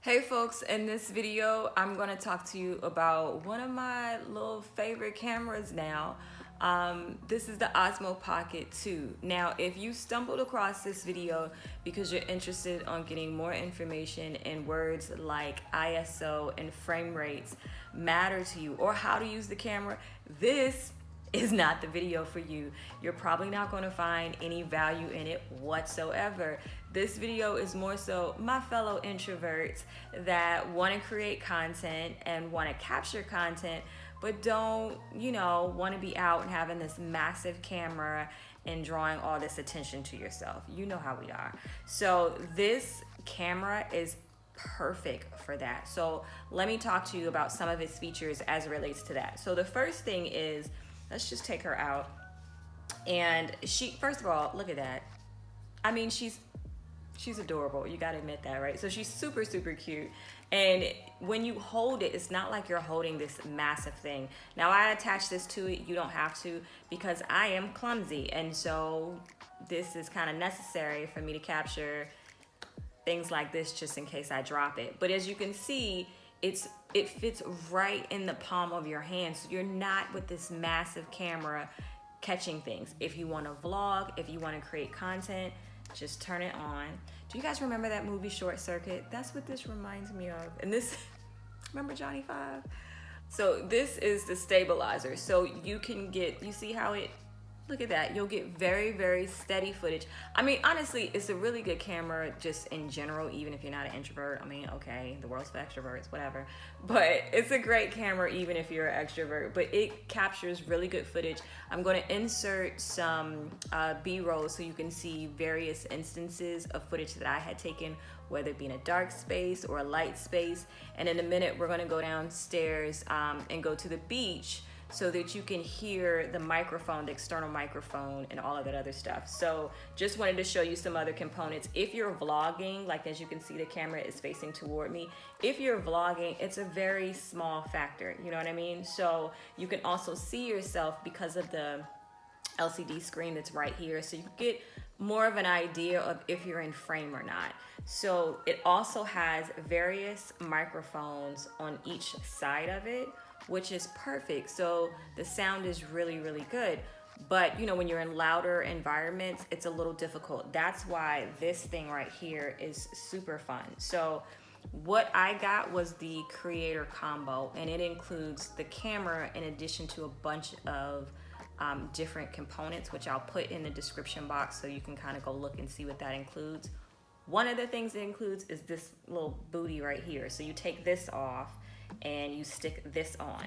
Hey folks, in this video, I'm going to talk to you about one of my little favorite cameras now. This is the Osmo Pocket 2. Now, if you stumbled across this video because you're interested on getting more information and words like ISO and frame rates matter to you or how to use the camera, this is not the video for you. You're probably not going to find any value in it whatsoever. This video is more so my fellow introverts that want to create content and want to capture content, but don't, want to be out and having this massive camera and drawing all this attention to yourself. You know how we are. So this camera is perfect for that. So let me talk to you about some of its features as it relates to that. So the first thing is, let's just take her out. And she, first of all, look at that. I mean, she's adorable. You gotta admit that, right? So she's super, super cute. And when you hold it, it's not like you're holding this massive thing. Now I attach this to it. You don't have to because I am clumsy. And so this is kind of necessary for me to capture things like this just in case I drop it. But as you can see, it fits right in the palm of your hand. So you're not with this massive camera catching things. If you want to vlog, if you want to create content, just turn it on. Do you guys remember that movie Short Circuit? That's what this reminds me of. And this, remember Johnny Five? So this is the stabilizer. So you can get, you see how it, look at that. You'll get very, very steady footage. I mean, honestly, it's a really good camera just in general, even if you're not an introvert. I mean, okay, the world's for extroverts, whatever. But it's a great camera even if you're an extrovert. But it captures really good footage. I'm going to insert some B-roll so you can see various instances of footage that I had taken, whether it be in a dark space or a light space. And in a minute, we're going to go downstairs and go to the beach so that you can hear the microphone, the external microphone, and all of that other stuff. So just wanted to show you some other components. If you're vlogging, like as you can see, the camera is facing toward me. If you're vlogging, it's a very small factor, you know what I mean? So you can also see yourself because of the LCD screen that's right here. So you get more of an idea of if you're in frame or not. So it also has various microphones on each side of it, which is perfect. So the sound is really, really good. But when you're in louder environments, it's a little difficult. That's why this thing right here is super fun. So what I got was the creator combo, and it includes the camera in addition to a bunch of different components, which I'll put in the description box so you can kind of go look and see what that includes. One of the things it includes is this little booty right here. So you take this off and you stick this on.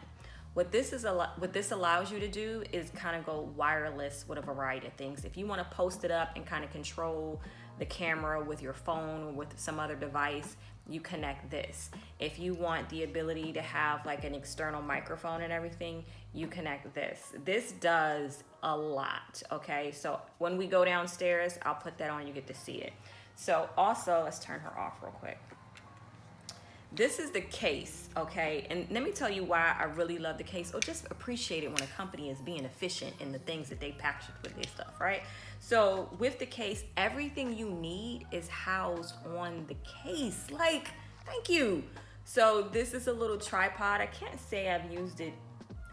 What this allows you to do is kind of go wireless with a variety of things. If you want to post it up and kind of control the camera with your phone or with some other device, you connect this. If you want the ability to have like an external microphone and everything, you connect this. This does a lot, okay? So when we go downstairs, I'll put that on, you get to see it. So also, let's turn her off real quick. This is the case, okay? And let me tell you why I really love the case, or just appreciate it when a company is being efficient in the things that they package with their stuff, right? So with the case, everything you need is housed on the case. Like, thank you. So this is a little tripod. I can't say I've used it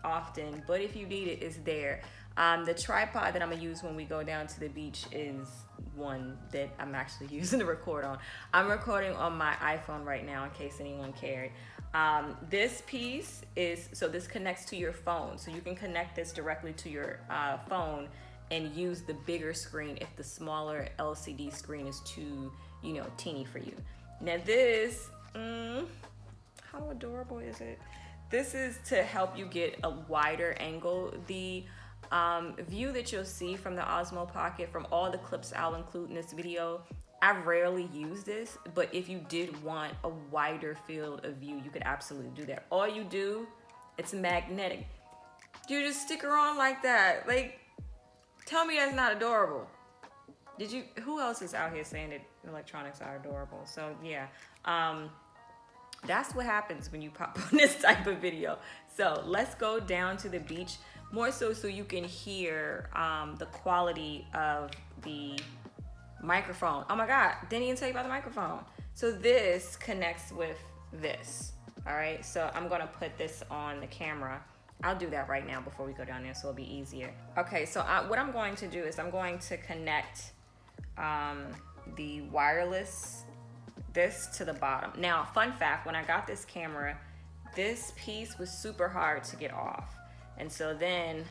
often, but if you need it, it's there. The tripod that I'm gonna use when we go down to the beach is one that I'm actually using to record on. I'm recording on my iPhone right now in case anyone cared. This piece is, so this connects to your phone. So you can connect this directly to your phone and use the bigger screen if the smaller LCD screen is too, teeny for you. Now this, how adorable is it? This is to help you get a wider angle. The view that you'll see from the Osmo Pocket, from all the clips I'll include in this video, I rarely use this, but if you did want a wider field of view, you could absolutely do that. All you do, it's magnetic. You just stick her on like that. Like, tell me that's not adorable. Who else is out here saying that electronics are adorable? So yeah, that's what happens when you pop on this type of video. So let's go down to the beach, more so you can hear the quality of the microphone. Oh my God, didn't even tell you about the microphone. So this connects with this. All right, so I'm gonna put this on the camera. I'll do that right now before we go down there, so it'll be easier. Okay, so what I'm going to do is I'm going to connect the wireless, this to the bottom. Now, fun fact, when I got this camera, this piece was super hard to get off. And so then,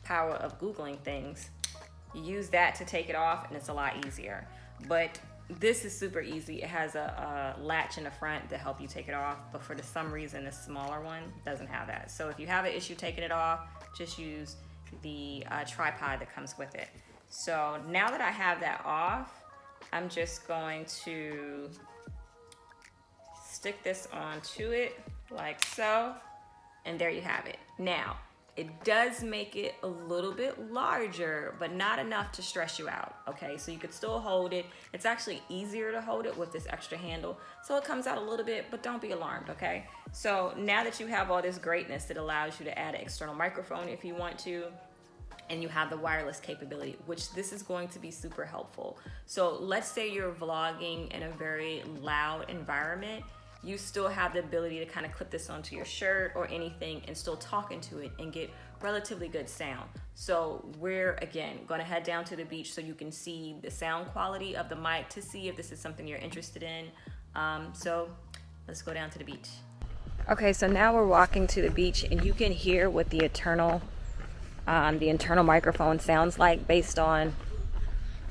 power of Googling things, you use that to take it off and it's a lot easier. But this is super easy. It has a latch in the front to help you take it off, but for some reason the smaller one doesn't have that. So if you have an issue taking it off, just use the tripod that comes with it. So now that I have that off, I'm just going to stick this onto it like so, and there you have it. Now, it does make it a little bit larger, but not enough to stress you out, okay? So you could still hold it. It's actually easier to hold it with this extra handle. So it comes out a little bit, but don't be alarmed, okay? So now that you have all this greatness that allows you to add an external microphone if you want to, and you have the wireless capability, which this is going to be super helpful. So let's say you're vlogging in a very loud environment, you still have the ability to kind of clip this onto your shirt or anything and still talk into it and get relatively good sound. So we're, again, gonna head down to the beach so you can see the sound quality of the mic to see if this is something you're interested in. So let's go down to the beach. Okay, so now we're walking to the beach and you can hear what the internal microphone sounds like based on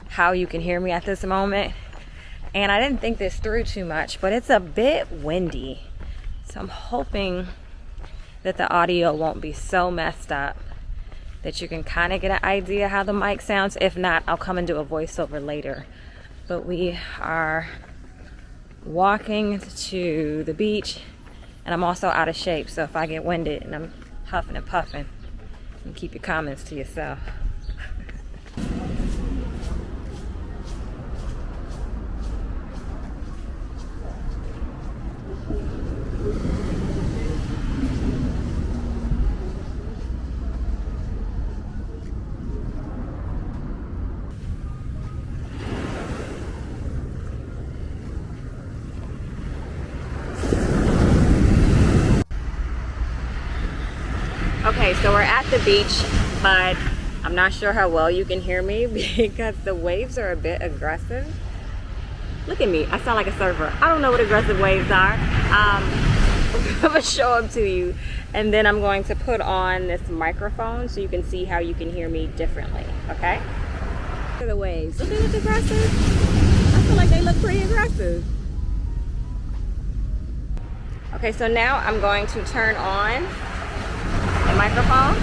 how you can hear me at this moment. And I didn't think this through too much, but it's a bit windy. So I'm hoping that the audio won't be so messed up that you can kind of get an idea how the mic sounds. If not, I'll come and do a voiceover later. But we are walking to the beach and I'm also out of shape. So if I get winded and I'm huffing and puffing, you keep your comments to yourself. Okay, so we're at the beach, but I'm not sure how well you can hear me because the waves are a bit aggressive. Look at me, I sound like a surfer. I don't know what aggressive waves are. I'm gonna show them to you, and then I'm going to put on this microphone so you can see how you can hear me differently, okay? Look at the waves. Don't they look aggressive? I feel like they look pretty aggressive. Okay, so now I'm going to turn on the microphone.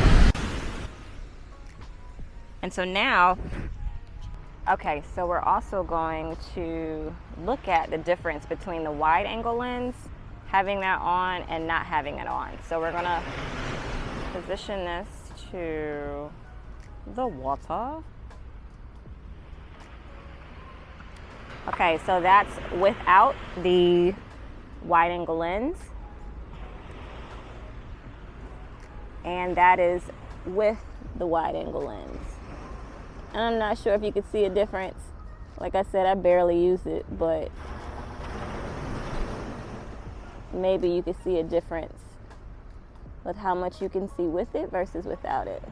And so now, okay, so we're also going to look at the difference between the wide angle lens, having that on and not having it on. So we're gonna position this to the water. Okay, so that's without the wide angle lens. And that is with the wide angle lens. And I'm not sure if you can see a difference. Like I said, I barely use it, but maybe you can see a difference with how much you can see with it versus without it.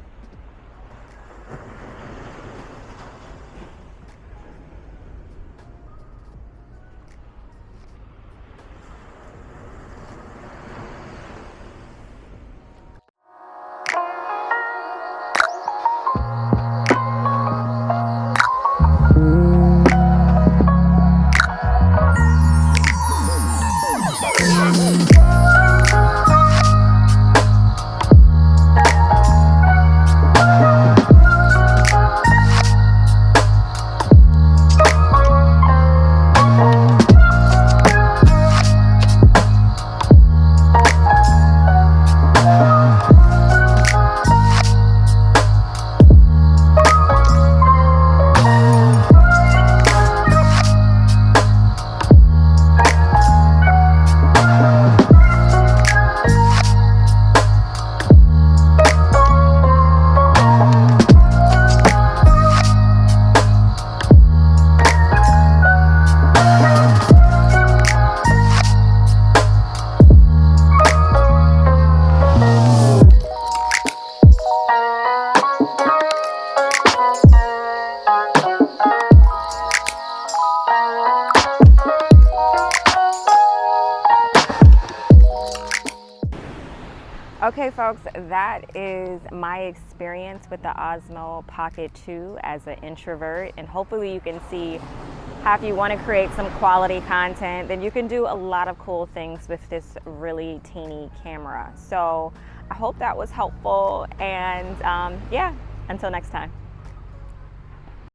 Okay, folks, that is my experience with the Osmo Pocket 2 as an introvert, and hopefully you can see how if you want to create some quality content, then you can do a lot of cool things with this really teeny camera. So I hope that was helpful, and yeah, until next time.